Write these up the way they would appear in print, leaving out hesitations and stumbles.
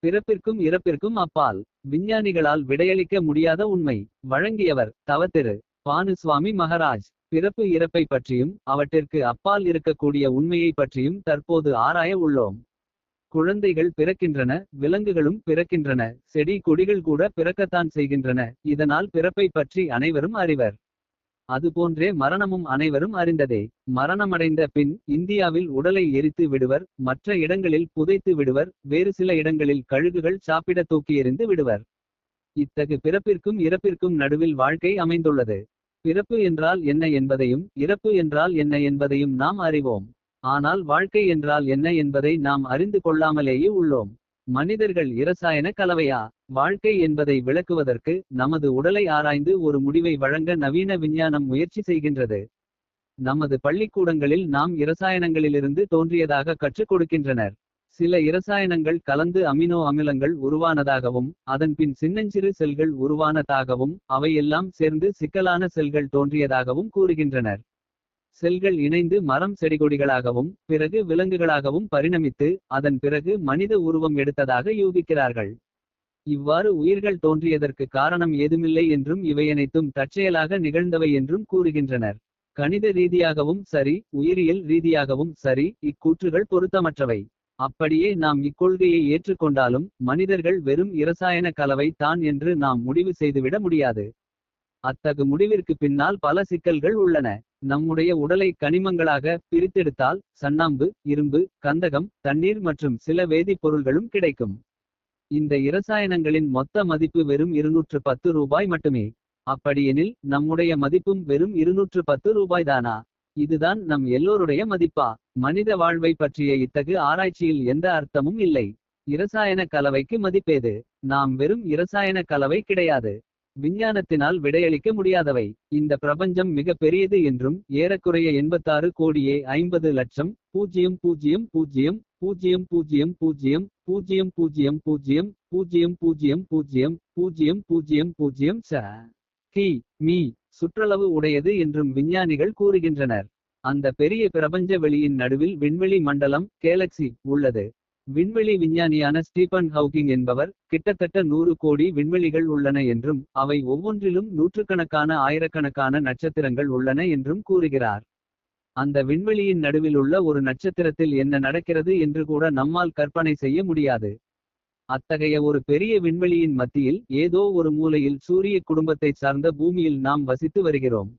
பிறப்பிற்கும் இறப்பிற்கும் அப்பால். விஞ்ஞானிகளால் விடையளிக்க முடியாத உண்மை. வழங்கியவர் தவத்திரு பானுசுவாமி மகராஜ். பிறப்பு இறப்பை பற்றியும் அவற்றிற்கு அப்பால் இருக்கக்கூடிய உண்மையை பற்றியும் தற்போது ஆராய உள்ளோம். குழந்தைகள் பிறக்கின்றன, விலங்குகளும் பிறக்கின்றன, செடி கொடிகள் கூட பிறக்கத்தான் செய்கின்றன. இதனால் பிறப்பை பற்றி அனைவரும் அறிவர். அதுபோன்றே மரணமும் அனைவரும் அறிந்ததே. மரணமடைந்த பின் இந்தியாவில் உடலை எரித்து விடுவர். மற்ற இடங்களில் புதைத்து விடுவர். வேறு சில இடங்களில் கழுகுகள் சாப்பிட தூக்கி எறிந்து விடுவர். இத்தகு பிறப்பிற்கும் இறப்பிற்கும் நடுவில் வாழ்க்கை அமைந்துள்ளது. பிறப்பு என்றால் என்ன என்பதையும் இறப்பு என்றால் என்ன என்பதையும் நாம் அறிவோம். ஆனால் வாழ்க்கை என்றால் என்ன என்பதை நாம் அறிந்து கொள்ளாமலேயே உள்ளோம். மனிதர்கள் இரசாயன கலவையா? வாழ்க்கை என்பதை விளக்குவதற்கு நமது உடலை ஆராய்ந்து ஒரு முடிவை வழங்க நவீன விஞ்ஞானம் முயற்சி செய்கின்றது. நமது பள்ளிக்கூடங்களில் நாம் இரசாயனங்களிலிருந்து தோன்றியதாக கற்றுக் கொடுக்கின்றனர். சில இரசாயனங்கள் கலந்து அமினோ அமிலங்கள் உருவானதாகவும் அதன்பின் சின்னஞ்சிறு செல்கள் உருவானதாகவும் அவையெல்லாம் சேர்ந்து சிக்கலான செல்கள் தோன்றியதாகவும் கூறுகின்றனர். செல்கள் இணைந்து மரம் செடிகொடிகளாகவும் பிறகு விலங்குகளாகவும் பரிணமித்து அதன் பிறகு மனித உருவம் எடுத்ததாக யூகிக்கிறார்கள். இவ்வாறு உயிர்கள் தோன்றியதற்கு காரணம் ஏதுமில்லை என்றும் இவையனைத்தும் தற்செயலாக நிகழ்ந்தவை என்றும் கூறுகின்றனர். கணித ரீதியாகவும் சரி, உயிரியல் ரீதியாகவும் சரி, இக்கூற்றுகள் பொருத்தமற்றவை. அப்படியே நாம் இக்கொள்கையை ஏற்றுக்கொண்டாலும் மனிதர்கள் வெறும் இரசாயன கலவை தான் என்று நாம் முடிவு செய்துவிட முடியாது. அத்தகு முடிவிற்கு பின்னால் பல சிக்கல்கள் உள்ளன. நம்முடைய உடலை கனிமங்களாக பிரித்தெடுத்தால் சன்னாம்பு, இரும்பு, கந்தகம், தண்ணீர் மற்றும் சில வேதிப்பொருள்களும் கிடைக்கும். இந்த இரசாயனங்களின் மொத்த மதிப்பு வெறும் 210 ரூபாய் மட்டுமே. அப்படியெனில் நம்முடைய மதிப்பும் வெறும் 210 ரூபாய்தானா? இதுதான் நம் எல்லோருடைய மதிப்பா? மனித வாழ்வை பற்றிய இத்தகு ஆராய்ச்சியில் எந்த அர்த்தமும் இல்லை. இரசாயன கலவைக்கு மதிப்பேது? நாம் வெறும் இரசாயன கலவை கிடையாது. விஞ்ஞானத்தினால் விடையளிக்க முடியாதவை. இந்த பிரபஞ்சம் மிக பெரியது என்றும் ஏறக்குறைய 86 கோடியே 50 லட்சம் 0000000000000000 கி.மீ. சுற்றளவு உடையது என்றும் விஞ்ஞானிகள் கூறுகின்றனர். அந்த பெரிய பிரபஞ்ச வெளியின் நடுவில் விண்வெளி மண்டலம் கேலக்சி உள்ளது. விண்வெளி விஞ்ஞானியான ஸ்டீபன் ஹவுக்கிங் என்பவர் கிட்டத்தட்ட 100 கோடி விண்வெளிகள் உள்ளன என்றும் அவை ஒவ்வொன்றிலும் நூற்றுக்கணக்கான ஆயிரக்கணக்கான நட்சத்திரங்கள் உள்ளன என்றும் கூறுகிறார். அந்த விண்வெளியின் நடுவில் உள்ள ஒரு நட்சத்திரத்தில் என்ன நடக்கிறது என்று கூட நம்மால் கற்பனை செய்ய முடியாது. அத்தகைய ஒரு பெரிய விண்வெளியின் மத்தியில் ஏதோ ஒரு மூலையில் சூரிய குடும்பத்தைச் சார்ந்த பூமியில் நாம் வசித்து வருகிறோம்.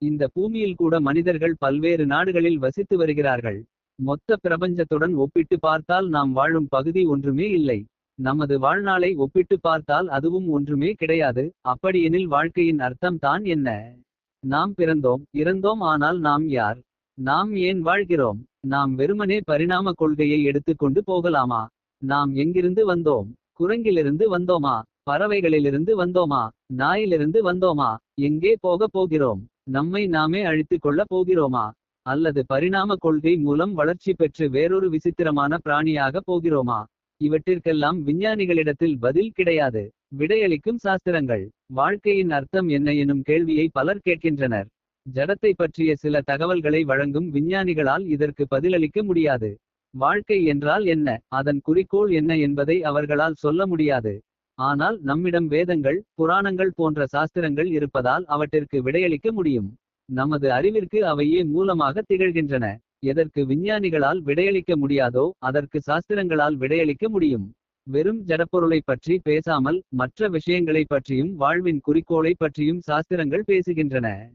இந்த பூமியில் கூட மனிதர்கள் பல்வேறு நாடுகளில் வசித்து வருகிறார்கள். மொத்த பிரபஞ்சத்துடன் ஒப்பிட்டு பார்த்தால் நாம் வாழும் பகுதி ஒன்றுமே இல்லை. நமது வாழ்நாளை ஒப்பிட்டு பார்த்தால் அதுவும் ஒன்றுமே கிடையாது. அப்படியெனில் வாழ்க்கையின் அர்த்தம் தான் என்ன? நாம் பிறந்தோம், இறந்தோம், ஆனால் நாம் யார்? நாம் ஏன் வாழ்கிறோம்? நாம் வெறுமனே பரிணாம கொள்கையை எடுத்துக்கொண்டு போகலாமா? நாம் எங்கிருந்து வந்தோம்? குரங்கிலிருந்து வந்தோமா? பறவைகளிலிருந்து வந்தோமா? நாயிலிருந்து வந்தோமா? எங்கே போகப் போகிறோம்? நம்மை நாமே அழித்துக் கொள்ளப் போகிறோமா? அல்லது பரிணாம கொள்கை மூலம் வளர்ச்சி பெற்று வேறொரு விசித்திரமான பிராணியாக போகிறோமா? இவற்றிற்கெல்லாம் விஞ்ஞானிகளிடத்தில் பதில் கிடையாது. விடையளிக்கும் சாஸ்திரங்கள். வாழ்க்கையின் அர்த்தம் என்ன எனும் கேள்வியை பலர் கேட்கின்றனர். ஜடத்தை பற்றிய சில தகவல்களை வழங்கும் விஞ்ஞானிகளால் இதற்கு பதிலளிக்க முடியாது. வாழ்க்கை என்றால் என்ன, அதன் குறிக்கோள் என்ன என்பதை அவர்களால் சொல்ல முடியாது. ஆனால் நம்மிடம் வேதங்கள், புராணங்கள் போன்ற சாஸ்திரங்கள் இருப்பதால் அவற்றிற்கு விடையளிக்க முடியும். நமது அறிவிற்கு அவையே மூலமாக திகழ்கின்றன. எதற்கு விஞ்ஞானிகளால் விடையளிக்க முடியாதோ அதற்கு சாஸ்திரங்களால் விடையளிக்க முடியும். வெறும் ஜடப்பொருளை பற்றி பேசாமல் மற்ற விஷயங்களை பற்றியும் வாழ்வின் குறிக்கோளை பற்றியும் சாஸ்திரங்கள் பேசுகின்றன.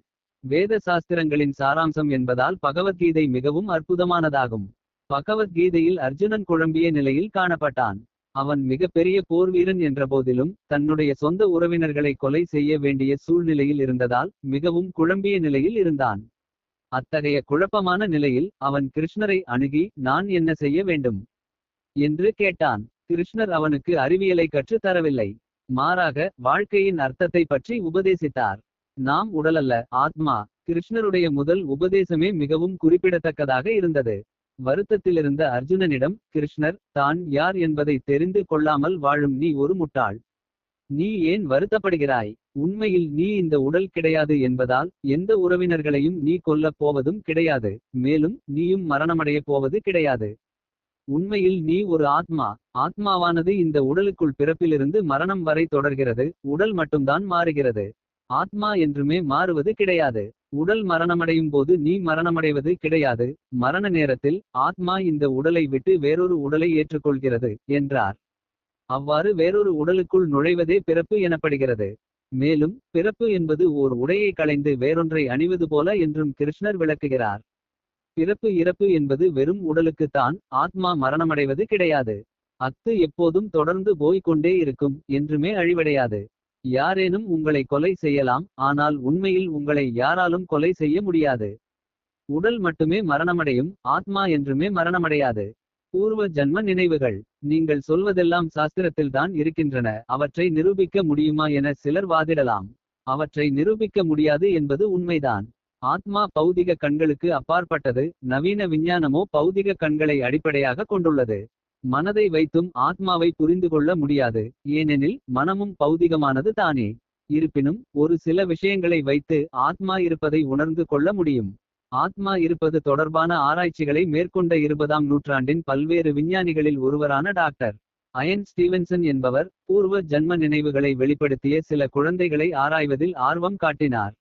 வேத சாஸ்திரங்களின் சாராம்சம் என்பதால் பகவத்கீதை மிகவும் அற்புதமானதாகும். பகவத்கீதையில் அர்ஜுனன் குழம்பிய நிலையில் காணப்பட்டான். அவன் மிக பெரிய போர்வீரன் என்றபோதிலும் தன்னுடைய சொந்த உறவினர்களை கொலை செய்ய வேண்டிய சூழ்நிலையில் இருந்ததால் மிகவும் குழம்பிய நிலையில் இருந்தான். அத்தகைய குழப்பமான நிலையில் அவன் கிருஷ்ணரை அணுகி நான் என்ன செய்ய வேண்டும் என்று கேட்டான். கிருஷ்ணர் அவனுக்கு அறிவியலை கற்றுத் தரவில்லை. மாறாக வாழ்க்கையின் அர்த்தத்தை பற்றி உபதேசித்தார். நாம் உடலல்ல, ஆத்மா. கிருஷ்ணருடைய முதல் உபதேசமே மிகவும் குறிப்பிடத்தக்கதாக இருந்தது. வருத்தத்திலிருந்த அர்ஜுனனிடம் கிருஷ்ணர் தான் யார் என்பதை தெரிந்து கொள்ளாமல் வாழும் நீ ஒரு முட்டாள். நீ ஏன் வருத்தப்படுகிறாய்? உண்மையில் நீ இந்த உடல் கிடையாது என்பதால் எந்த உறவினர்களையும் நீ கொல்லப் போவதும் கிடையாது. மேலும் நீயும் மரணமடையப் போவது கிடையாது. உண்மையில் நீ ஒரு ஆத்மா. ஆத்மாவானது இந்த உடலுக்குள் பிறப்பிலிருந்து மரணம் வரை தொடர்கிறது. உடல் மட்டும்தான் மாறுகிறது. ஆத்மா என்றுமே மாறுவது கிடையாது. உடல் மரணமடையும் போது நீ மரணமடைவது கிடையாது. மரண நேரத்தில் ஆத்மா இந்த உடலை விட்டு வேறொரு உடலை ஏற்றுக்கொள்கிறது என்றார். அவ்வாறு வேறொரு உடலுக்குள் நுழைவதே பிறப்பு எனப்படுகிறது. மேலும் பிறப்பு என்பது ஓர் உடையை களைந்து வேறொன்றை அணிவது போல என்றும் கிருஷ்ணர் விளக்குகிறார். பிறப்பு இறப்பு என்பது வெறும் உடலுக்குத்தான். ஆத்மா மரணமடைவது கிடையாது. அத்து எப்போதும் தொடர்ந்து போய்க் கொண்டே இருக்கும். என்றுமே அழிவடையாது. யாரேனும் உங்களை கொலை செய்யலாம். ஆனால் உண்மையில் உங்களை யாராலும் கொலை செய்ய முடியாது. உடல் மட்டுமே மரணமடையும். ஆத்மா என்றுமே மரணமடையாது. பூர்வ ஜன்ம நினைவுகள். நீங்கள் சொல்வதெல்லாம் சாஸ்திரத்தில்தான் இருக்கின்றன. அவற்றை நிரூபிக்க முடியுமா என சிலர் வாதிடலாம். அவற்றை நிரூபிக்க முடியாது என்பது உண்மைதான். ஆத்மா பௌதிக கண்களுக்கு அப்பாற்பட்டது. நவீன விஞ்ஞானமோ பௌதிக கண்களை அடிப்படையாக கொண்டுள்ளது. மனதை வைத்தும் ஆத்மாவை புரிந்து கொள்ள முடியாது. ஏனெனில் மனமும் பௌதிகமானது தானே. இருப்பினும் ஒரு சில விஷயங்களை வைத்து ஆத்மா இருப்பதை உணர்ந்து கொள்ள முடியும். ஆத்மா இருப்பது தொடர்பான ஆராய்ச்சிகளை மேற்கொண்ட 20ஆம் நூற்றாண்டின் பல்வேறு விஞ்ஞானிகளில் ஒருவரான டாக்டர் அயன் ஸ்டீவன்சன் என்பவர் பூர்வ ஜன்ம நினைவுகளை வெளிப்படுத்திய சில குழந்தைகளை ஆராய்வதில் ஆர்வம் காட்டினார்.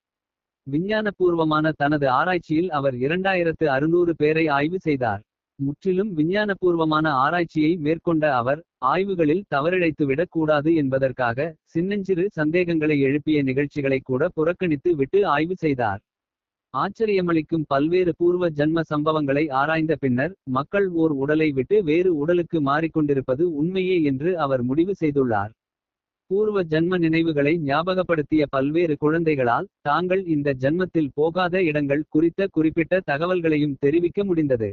விஞ்ஞானபூர்வமான தனது ஆராய்ச்சியில் அவர் 2600 பேரை ஆய்வு செய்தார். முற்றிலும் விஞ்ஞானபூர்வமான ஆராய்ச்சியை மேற்கொண்ட அவர் ஆய்வுகளில் தவறிழைத்துவிடக் கூடாது என்பதற்காக சின்னஞ்சிறு சந்தேகங்களை எழுப்பிய நிகழ்ச்சிகளை கூட புறக்கணித்து விட்டு ஆய்வு செய்தார். ஆச்சரியமளிக்கும் பல்வேறு பூர்வ ஜன்ம சம்பவங்களை ஆராய்ந்த பின்னர் மக்கள் ஓர் உடலை விட்டு வேறு உடலுக்கு மாறிக்கொண்டிருப்பது உண்மையே என்று அவர் முடிவு செய்துள்ளார். பூர்வ ஜன்ம நினைவுகளை ஞாபகப்படுத்திய பல்வேறு குழந்தைகளால் தாங்கள் இந்த ஜன்மத்தில் போகாத இடங்கள் குறித்த குறிப்பிட்ட தகவல்களையும் தெரிவிக்க முடிந்தது.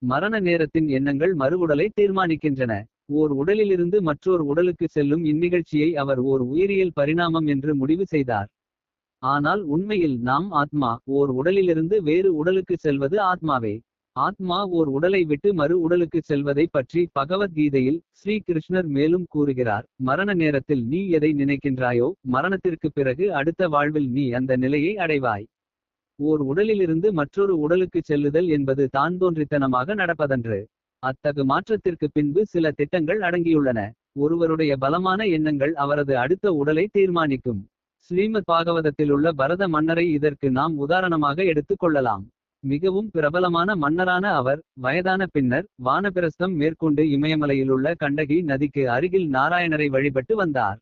மரண நேரத்தின் எண்ணங்கள் மறு உடலை தீர்மானிக்கின்றன. ஓர் உடலிலிருந்து மற்றோர் உடலுக்கு செல்லும் இந்நிகழ்ச்சியை அவர் ஓர் உயிரியல் பரிணாமம் என்று முடிவு செய்தார். ஆனால் உண்மையில் நாம் ஆத்மா. ஓர் உடலிலிருந்து வேறு உடலுக்கு செல்வது ஆத்மாவே. ஆத்மா ஓர் உடலை விட்டு மறு உடலுக்கு செல்வதை பற்றி பகவத்கீதையில் ஸ்ரீ கிருஷ்ணர் மேலும் கூறுகிறார். மரண நேரத்தில் நீ எதை நினைக்கின்றாயோ மரணத்திற்கு பிறகு அடுத்த வாழ்வில் நீ அந்த நிலையை அடைவாய். ஓர் உடலிலிருந்து மற்றொரு உடலுக்கு செல்லுதல் என்பது தான் தோன்றித்தனமாக நடப்பதன்று. அத்தகு மாற்றத்திற்கு பின்பு சில திட்டங்கள் அடங்கியுள்ளன. ஒருவருடைய பலமான எண்ணங்கள் அவரது அடுத்த உடலை தீர்மானிக்கும். ஸ்ரீமத் பாகவதத்திலுள்ள பரத மன்னரை இதற்கு நாம் உதாரணமாக எடுத்துக் கொள்ளலாம். மிகவும் பிரபலமான மன்னரான அவர் வயதான பின்னர் வானபிரஸ்தம் மேற்கொண்டு இமயமலையிலுள்ள கண்டகி நதிக்கு அருகில் நாராயணரை வழிபட்டு வந்தார்.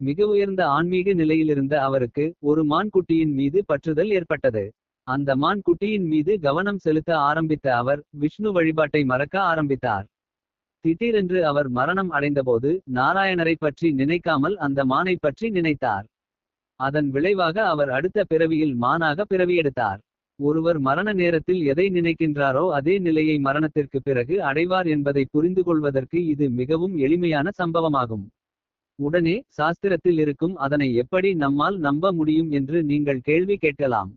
மிக உயர்ந்த ஆன்மீக நிலையிலிருந்த அவருக்கு ஒரு மான்குட்டியின் மீது பற்றுதல் ஏற்பட்டது. அந்த மான்குட்டியின் மீது கவனம் செலுத்த ஆரம்பித்த அவர் விஷ்ணு வழிபாட்டை மறக்க ஆரம்பித்தார். திடீரென்று அவர் மரணம் அடைந்தபோது நாராயணரை பற்றி நினைக்காமல் அந்த மானை பற்றி நினைத்தார். அதன் விளைவாக அவர் அடுத்த பிறவியில் மானாக பிறவியெடுத்தார். ஒருவர் மரண நேரத்தில் எதை நினைக்கின்றாரோ அதே நிலையை மரணத்திற்கு பிறகு அடைவார் என்பதை புரிந்து கொள்வதற்கு இது மிகவும் எளிமையான சம்பவமாகும். உடனே சாஸ்திரத்தில் இருக்கும் அதனை எப்படி நம்மால் நம்ப முடியும் என்று நீங்கள் கேள்வி கேட்கலாம்.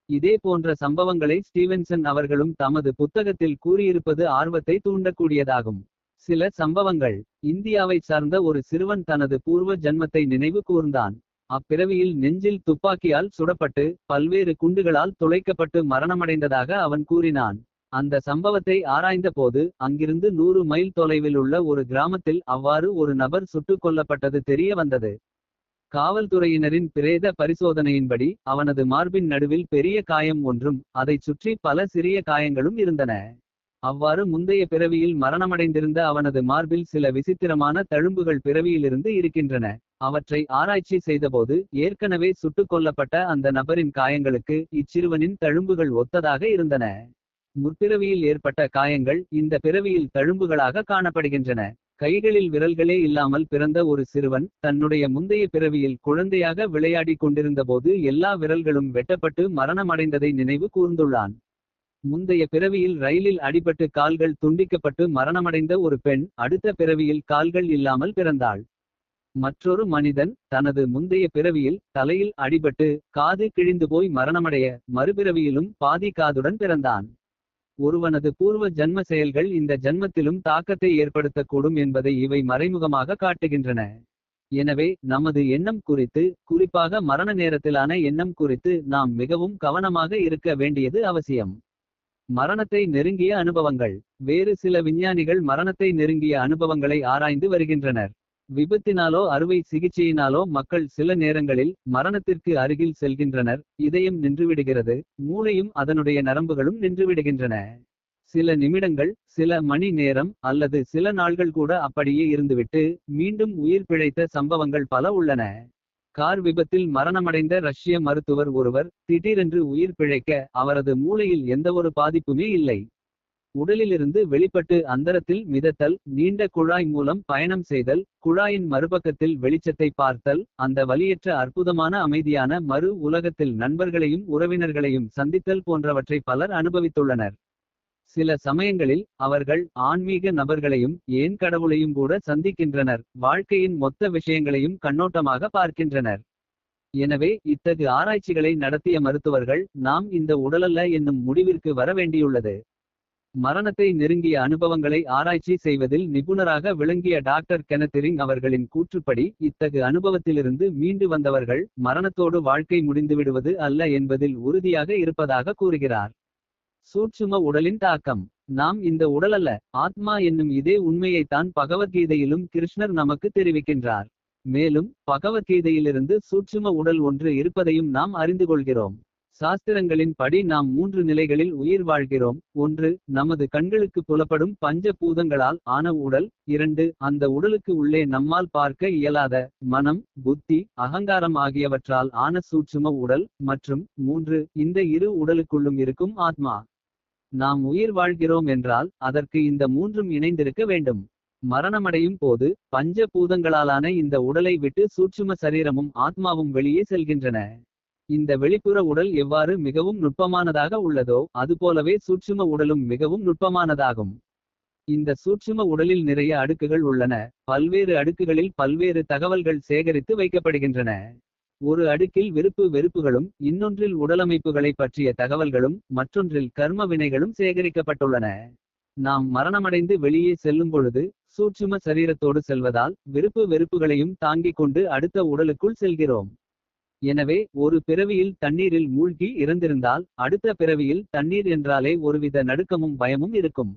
இதே போன்ற சம்பவங்களை ஸ்டீவன்சன் அவர்களும் தமது புத்தகத்தில் கூறியிருப்பது ஆர்வத்தை தூண்டக்கூடியதாகும். சில சம்பவங்கள். இந்தியாவைச் சார்ந்த ஒரு சிறுவன் தனது பூர்வ ஜன்மத்தை நினைவு கூர்ந்தான். அப்பிறவியில் நெஞ்சில் துப்பாக்கியால் சுடப்பட்டு பல்வேறு குண்டுகளால் துளைக்கப்பட்டு மரணமடைந்ததாக அவன் கூறினான். அந்த சம்பவத்தை ஆராய்ந்த போது அங்கிருந்து 100 மைல் தொலைவில் உள்ள ஒரு கிராமத்தில் அவ்வாறு ஒரு நபர் சுட்டுக் கொல்லப்பட்டது தெரிய வந்தது. காவல்துறையினரின் பிரேத பரிசோதனையின்படி அவனது மார்பின் நடுவில் பெரிய காயம் ஒன்றும் அதைச் சுற்றி பல சிறிய காயங்களும் இருந்தன. அவ்வாறு முந்தைய பிறவியில் மரணமடைந்திருந்த அவனது மார்பில் சில விசித்திரமான தழும்புகள் பிறவியிலிருந்து இருக்கின்றன. அவற்றை ஆராய்ச்சி செய்தபோது ஏற்கனவே சுட்டுக் கொல்லப்பட்ட அந்த நபரின் காயங்களுக்கு இச்சிறுவனின் தழும்புகள் ஒத்ததாக இருந்தன. முற்பிறவியில் ஏற்பட்ட காயங்கள் இந்த பிறவியில் தழும்புகளாக காணப்படுகின்றன. கைகளில் விரல்களே இல்லாமல் பிறந்த ஒரு சிறுவன் தன்னுடைய முந்தைய பிறவியில் குழந்தையாக விளையாடிக் கொண்டிருந்தபோது எல்லா விரல்களும் வெட்டப்பட்டு மரணமடைந்ததை நினைவு கூர்ந்துள்ளான். முந்தைய பிறவியில் ரயிலில் அடிபட்டு கால்கள் துண்டிக்கப்பட்டு மரணமடைந்த ஒரு பெண் அடுத்த பிறவியில் கால்கள் இல்லாமல் பிறந்தாள். மற்றொரு மனிதன் தனது முந்தைய பிறவியில் தலையில் அடிபட்டு காது கிழிந்து போய் மரணமடைய மறுபிறவியிலும் பாதி காதுடன் பிறந்தான். ஒருவனது பூர்வ ஜன்ம செயல்கள் இந்த ஜன்மத்திலும் தாக்கத்தை ஏற்படுத்தக்கூடும் என்பதை இவை மறைமுகமாக காட்டுகின்றன. எனவே நமது எண்ணம் குறித்து, குறிப்பாக மரண நேரத்திலான எண்ணம் குறித்து நாம் மிகவும் கவனமாக இருக்க வேண்டியது அவசியம். மரணத்தை நெருங்கிய அனுபவங்கள். வேறு சில விஞ்ஞானிகள் மரணத்தை நெருங்கிய அனுபவங்களை ஆராய்ந்து வருகின்றனர். விபத்தினாலோ அறுவை சிகிச்சையினாலோ மக்கள் சில நேரங்களில் மரணத்திற்கு அருகில் செல்கின்றனர். இதயம் நின்றுவிடுகிறது, மூளையும் அதனுடைய நரம்புகளும் நின்றுவிடுகின்றன. சில நிமிடங்கள், சில மணி நேரம் அல்லது சில நாள்கள் கூட அப்படியே இருந்துவிட்டு மீண்டும் உயிர் பிழைத்த சம்பவங்கள் பல உள்ளன. கார் விபத்தில் மரணமடைந்த ரஷ்ய மருத்துவர் ஒருவர் திடீரென்று உயிர் பிழைக்க அவரது மூளையில் எந்தவொரு பாதிப்புமே இல்லை. உடலிலிருந்து வெளிப்பட்டு அந்தரத்தில் மிதத்தல், நீண்ட குழாய் மூலம் பயணம் செய்தல், குழாயின் மறுபக்கத்தில் வெளிச்சத்தை பார்த்தல், அந்த வலியற்ற அற்புதமான அமைதியான மறு உலகத்தில் நண்பர்களையும் உறவினர்களையும் சந்தித்தல் போன்றவற்றை பலர் அனுபவித்துள்ளனர். சில சமயங்களில் அவர்கள் ஆன்மீக நபர்களையும் ஏன் கடவுளையும் கூட சந்திக்கின்றனர். வாழ்க்கையின் மொத்த விஷயங்களையும் கண்ணோட்டமாக பார்க்கின்றனர். எனவே இத்தகு ஆராய்ச்சிகளை நடத்திய மருத்துவர்கள் நாம் இந்த உடலல்ல என்னும் முடிவிற்கு வர வேண்டியுள்ளது. மரணத்தை நெருங்கிய அனுபவங்களை ஆராய்ச்சி செய்வதில் நிபுணராக விளங்கிய டாக்டர் கெனத் அவர்களின் கூற்றுப்படி இத்தகு அனுபவத்திலிருந்து மீண்டு வந்தவர்கள் மரணத்தோடு வாழ்க்கை முடிந்துவிடுவது அல்ல என்பதில் உறுதியாக இருப்பதாக கூறுகிறார். சூட்சும உடலின் தாக்கம். நாம் இந்த உடலல்ல, ஆத்மா என்னும் இதே உண்மையைத்தான் பகவத்கீதையிலும் கிருஷ்ணர் நமக்கு தெரிவிக்கின்றார். மேலும் பகவத்கீதையிலிருந்து சூட்சும உடல் ஒன்று இருப்பதையும் நாம் அறிந்து கொள்கிறோம். சாஸ்திரங்களின் படி நாம் 3 நிலைகளில் உயிர் வாழ்கிறோம். 1. நமது கண்களுக்கு புலப்படும் பஞ்ச பூதங்களால் ஆன உடல். 2. அந்த உடலுக்கு உள்ளே நம்மால் பார்க்க இயலாத மனம், புத்தி, அகங்காரம் ஆகியவற்றால் ஆன சூட்சும உடல். மற்றும் 3. இந்த இரு உடலுக்குள்ளும் இருக்கும் ஆத்மா. நாம் உயிர் வாழ்கிறோம் என்றால் அதற்கு இந்த 3ம் இணைந்திருக்க வேண்டும். மரணமடையும் போது பஞ்ச பூதங்களாலான இந்த உடலை விட்டு சூட்சும சரீரமும் ஆத்மாவும் வெளியே செல்கின்றன. இந்த வெளிப்புற உடல் எவ்வாறு மிகவும் நுட்பமானதாக உள்ளதோ அதுபோலவே சூட்சும உடலும் மிகவும் நுட்பமானதாகும். இந்த சூட்சும உடலில் நிறைய அடுக்குகள் உள்ளன. பல்வேறு அடுக்குகளில் பல்வேறு தகவல்கள் சேகரித்து வைக்கப்படுகின்றன. ஒரு அடுக்கில் விருப்பு வெறுப்புகளும், இன்னொன்றில் உடலமைப்புகளை பற்றிய தகவல்களும், மற்றொன்றில் கர்ம வினைகளும் சேகரிக்கப்பட்டுள்ளன. நாம் மரணமடைந்து வெளியே செல்லும் பொழுது சூட்சும சரீரத்தோடு செல்வதால் விருப்பு வெறுப்புகளையும் தாங்கிக் கொண்டு அடுத்த உடலுக்குள் செல்கிறோம். எனவே ஒரு பிறவியில் தண்ணீரில் மூழ்கி இறந்திருந்தால் அடுத்த பிறவியில் தண்ணீர் என்றாலே ஒருவித நடுக்கமும் பயமும் இருக்கும்.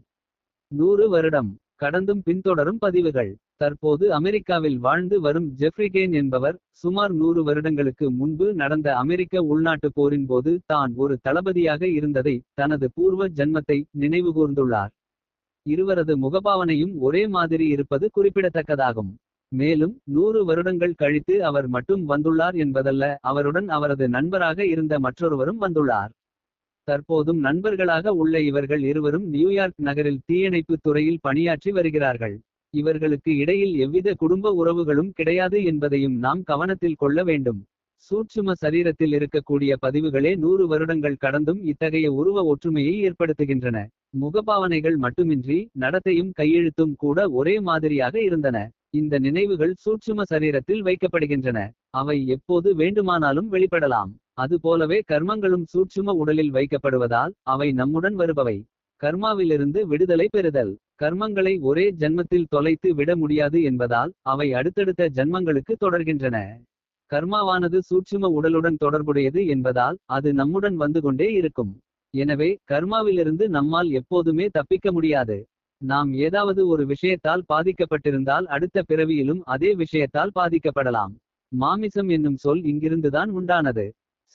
100 வருடம் கடந்தும் பின்தொடரும் பதிவுகள். தற்போது அமெரிக்காவில் வாழ்ந்து வரும் ஜெஃப்ரி கேன் என்பவர் சுமார் 100 வருடங்களுக்கு முன்பு நடந்த அமெரிக்க உள்நாட்டு போரின் போது தான் ஒரு தளபதியாக இருந்ததை, தனது பூர்வ ஜன்மத்தை நினைவுகூர்ந்துள்ளார். இருவரது முகபாவனையும் ஒரே மாதிரி இருப்பது குறிப்பிடத்தக்கதாகும். மேலும் 100 வருடங்கள் கழித்து அவர் மட்டும் வந்துள்ளார் என்பதல்ல, அவருடன் அவரது நண்பராக இருந்த மற்றொருவரும் வந்துள்ளார். தற்போதும் நண்பர்களாக உள்ள இவர்கள் இருவரும் நியூயார்க் நகரில் தீயணைப்பு துறையில் பணியாற்றி வருகிறார்கள். இவர்களுக்கு இடையில் எவ்வித குடும்ப உறவுகளும் கிடையாது என்பதையும் நாம் கவனத்தில் கொள்ள வேண்டும். சூட்சும சரீரத்தில் இருக்கக்கூடிய பதிவுகளே 100 வருடங்கள் கடந்தும் இத்தகைய உருவ ஒற்றுமையை ஏற்படுத்துகின்றன. முகபாவனைகள் மட்டுமின்றி நடத்தையும் கையெழுத்தும் கூட ஒரே மாதிரியாக இருந்தன. இந்த நினைவுகள் சூட்சும சரீரத்தில் வைக்கப்படுகின்றன. அவை எப்போது வேண்டுமானாலும் வெளிப்படலாம். அதுபோலவே கர்மங்களும் சூட்சும உடலில் வைக்கப்படுவதால் அவை நம்முடன் வருபவை. கர்மாவிலிருந்து விடுதலை பெறுதல். கர்மங்களை ஒரே ஜன்மத்தில் தொலைத்து விட முடியாது என்பதால் அவை அடுத்தடுத்த ஜன்மங்களுக்கு தொடர்கின்றன. கர்மாவானது சூட்சும உடலுடன் தொடர்புடையது என்பதால் அது நம்முடன் வந்து கொண்டே இருக்கும். எனவே கர்மாவிலிருந்து நம்மால் எப்போதுமே தப்பிக்க முடியாது. நாம் ஏதாவது ஒரு விஷயத்தால் பாதிக்கப்பட்டிருந்தால் அடுத்த பிறவியிலும் அதே விஷயத்தால் பாதிக்கப்படலாம். மாமிசம் என்னும் சொல் இங்கிருந்துதான் உண்டானது.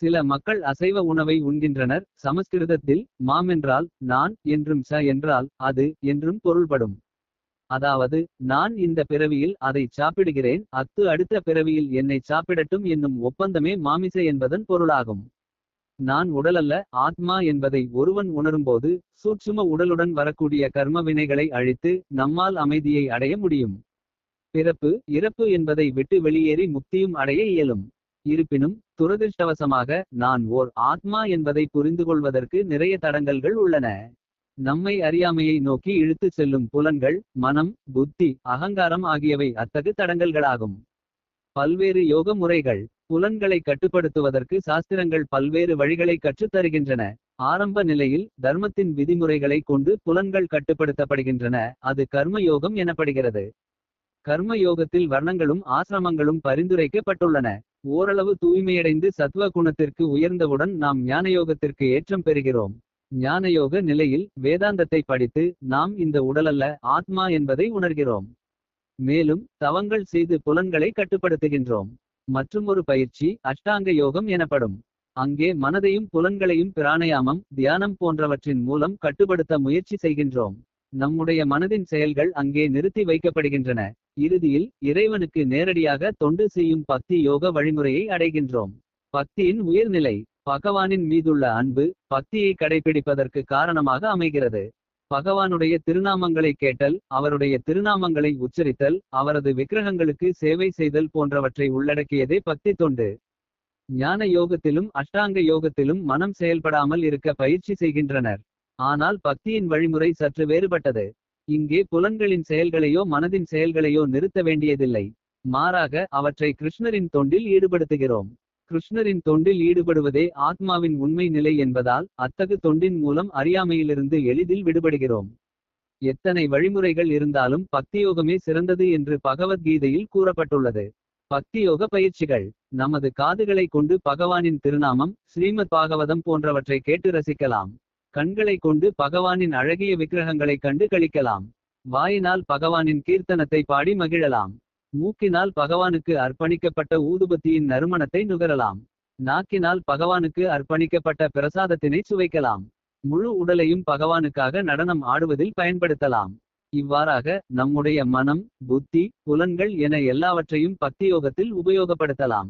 சில மக்கள் அசைவ உணவை உண்கின்றனர். சமஸ்கிருதத்தில் மாம் என்றால் நான் என்றும் ச என்றால் அது என்றும் பொருள்படும். அதாவது நான் இந்த பிறவியில் அதை சாப்பிடுகிறேன், அத்து அடுத்த பிறவியில் என்னை சாப்பிடட்டும் என்னும் ஒப்பந்தமே மாமிச என்பதன் பொருளாகும். நான் உடலல்ல, ஆத்மா என்பதை ஒருவன் உணரும்போது சூட்சும உடலுடன் வரக்கூடிய கர்ம வினைகளை அழித்து நம்மால் அமைதியை அடைய முடியும். பிறப்பு இறப்பு என்பதை விட்டு வெளியேறி முக்தியும் அடைய இயலும். இருப்பினும் துரதிர்ஷ்டவசமாக நான் ஓர் ஆத்மா என்பதை புரிந்துகொள்வதற்கு நிறைய தடங்கல்கள் உள்ளன. நம்மை அறியாமையை நோக்கி இழுத்து செல்லும் புலன்கள், மனம், புத்தி, அகங்காரம் ஆகியவை அத்தகு தடங்கல்களாகும். பல்வேறு யோக முறைகள். புலன்களை கட்டுப்படுத்துவதற்கு சாஸ்திரங்கள் பல்வேறு வழிகளை கற்றுத் தருகின்றன. ஆரம்ப நிலையில் தர்மத்தின் விதிமுறைகளை கொண்டு புலன்கள் கட்டுப்படுத்தப்படுகின்றன. அது கர்ம யோகம் எனப்படுகிறது. கர்ம யோகத்தில் வர்ணங்களும் ஆசிரமங்களும் பரிந்துரைக்கப்பட்டுள்ளன. ஓரளவு தூய்மையடைந்து சத்வ குணத்திற்கு உயர்ந்தவுடன் நாம் ஞானயோகத்திற்கு ஏற்றம் பெறுகிறோம். ஞானயோக நிலையில் வேதாந்தத்தை படித்து நாம் இந்த உடலல்ல ஆத்மா என்பதை உணர்கிறோம். மேலும் தவங்கள் செய்து புலன்களை கட்டுப்படுத்துகின்றோம். மற்றுமொரு பயிற்சி அஷ்டாங்க யோகம் எனப்படும். அங்கே மனதையும் புலன்களையும் பிராணயாமம் தியானம் போன்றவற்றின் மூலம் கட்டுப்படுத்த முயற்சி செய்கின்றோம். நம்முடைய மனதின் செயல்கள் அங்கே நிறுத்தி வைக்கப்படுகின்றன. இறுதியில் இறைவனுக்கு நேரடியாக தொண்டு செய்யும் பக்தி யோக வழிமுறையை அடைகின்றோம். பக்தியின் உயர்நிலை பகவானின் மீதுள்ள அன்பு பக்தியை கடைபிடிப்பதற்கு காரணமாக அமைகிறது. பகவானுடைய திருநாமங்களை கேட்டல், அவருடைய திருநாமங்களை உச்சரித்தல், அவரது விக்கிரகங்களுக்கு சேவை செய்தல் போன்றவற்றை உள்ளடக்கியதே பக்தி தொண்டு. ஞான யோகத்திலும் அஷ்டாங்க யோகத்திலும் மனம் செயல்படாமல் இருக்க பயிற்சி செய்கின்றனர். ஆனால் பக்தியின் வழிமுறை சற்று வேறுபட்டது. இங்கே புலன்களின் செயல்களையோ மனதின் செயல்களையோ நிறுத்த வேண்டியதில்லை. மாறாக அவற்றை கிருஷ்ணரின் தொண்டில் ஈடுபடுத்துகிறோம். கிருஷ்ணரின் தொண்டில் ஈடுபடுவதே ஆத்மாவின் உண்மை நிலை என்பதால் அத்தகு தொண்டின் மூலம் அறியாமையிலிருந்து எளிதில் விடுபடுகிறோம். எத்தனை வழிமுறைகள் இருந்தாலும் பக்தியோகமே சிறந்தது என்று பகவத்கீதையில் கூறப்பட்டுள்ளது. பக்தியோக பயிற்சிகள் நமது காதுகளை கொண்டு பகவானின் திருநாமம் ஸ்ரீமத் பாகவதம் போன்றவற்றை கேட்டு ரசிக்கலாம். கண்களை கொண்டு பகவானின் அழகிய விக்கிரகங்களை கண்டு களிக்கலாம். வாயினால் பகவானின் கீர்த்தனத்தை பாடி மகிழலாம். மூக்கினால் பகவானுக்கு அர்ப்பணிக்கப்பட்ட ஊதுபத்தியின் நறுமணத்தை நுகரலாம். நாக்கினால் பகவானுக்கு அர்ப்பணிக்கப்பட்ட பிரசாதத்தினை சுவைக்கலாம். முழு உடலையும் பகவானுக்காக நடனம் ஆடுவதில் பயன்படுத்தலாம். இவ்வாறாக நம்முடைய மனம் புத்தி புலன்கள் என எல்லாவற்றையும் பக்தியோகத்தில் உபயோகப்படுத்தலாம்.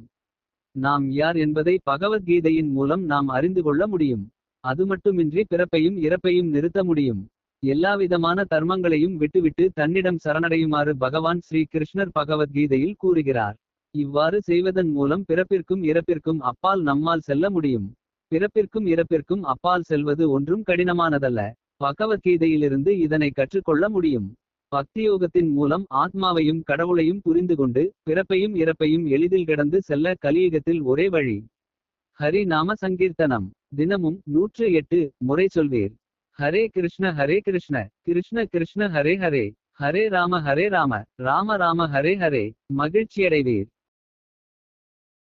நாம் யார் என்பதை பகவத்கீதையின் மூலம் நாம் அறிந்து கொள்ள முடியும். அதுமட்டுமின்றி பிறப்பையும் இறப்பையும் நிறுத்த முடியும். எல்லாவிதமான தர்மங்களையும் விட்டுவிட்டு தன்னிடம் சரணடையுமாறு பகவான் ஸ்ரீ கிருஷ்ணர் பகவத்கீதையில் கூறுகிறார். இவ்வாறு செய்வதன் மூலம் பிறப்பிற்கும் இறப்பிற்கும் அப்பால் நம்மால் செல்ல முடியும். பிறப்பிற்கும் இறப்பிற்கும் அப்பால் செல்வது ஒன்றும் கடினமானதல்ல. பகவத்கீதையிலிருந்து இதனை கற்றுக்கொள்ள முடியும். பக்தியோகத்தின் மூலம் ஆத்மாவையும் கடவுளையும் புரிந்து கொண்டு பிறப்பையும் இறப்பையும் எளிதில் கடந்து செல்ல கலியுகத்தில் ஒரே வழி. ஹரி நாம சங்கீர்த்தனம் தினமும் 108 முறை சொல்வீர். ஹரே கிருஷ்ண கிருஷ்ண கிருஷ்ண ஹரே ஹரே, ஹரே ராம ராம ராம ஹரே ஹரே. மகிழ்ச்சியடைவீர்.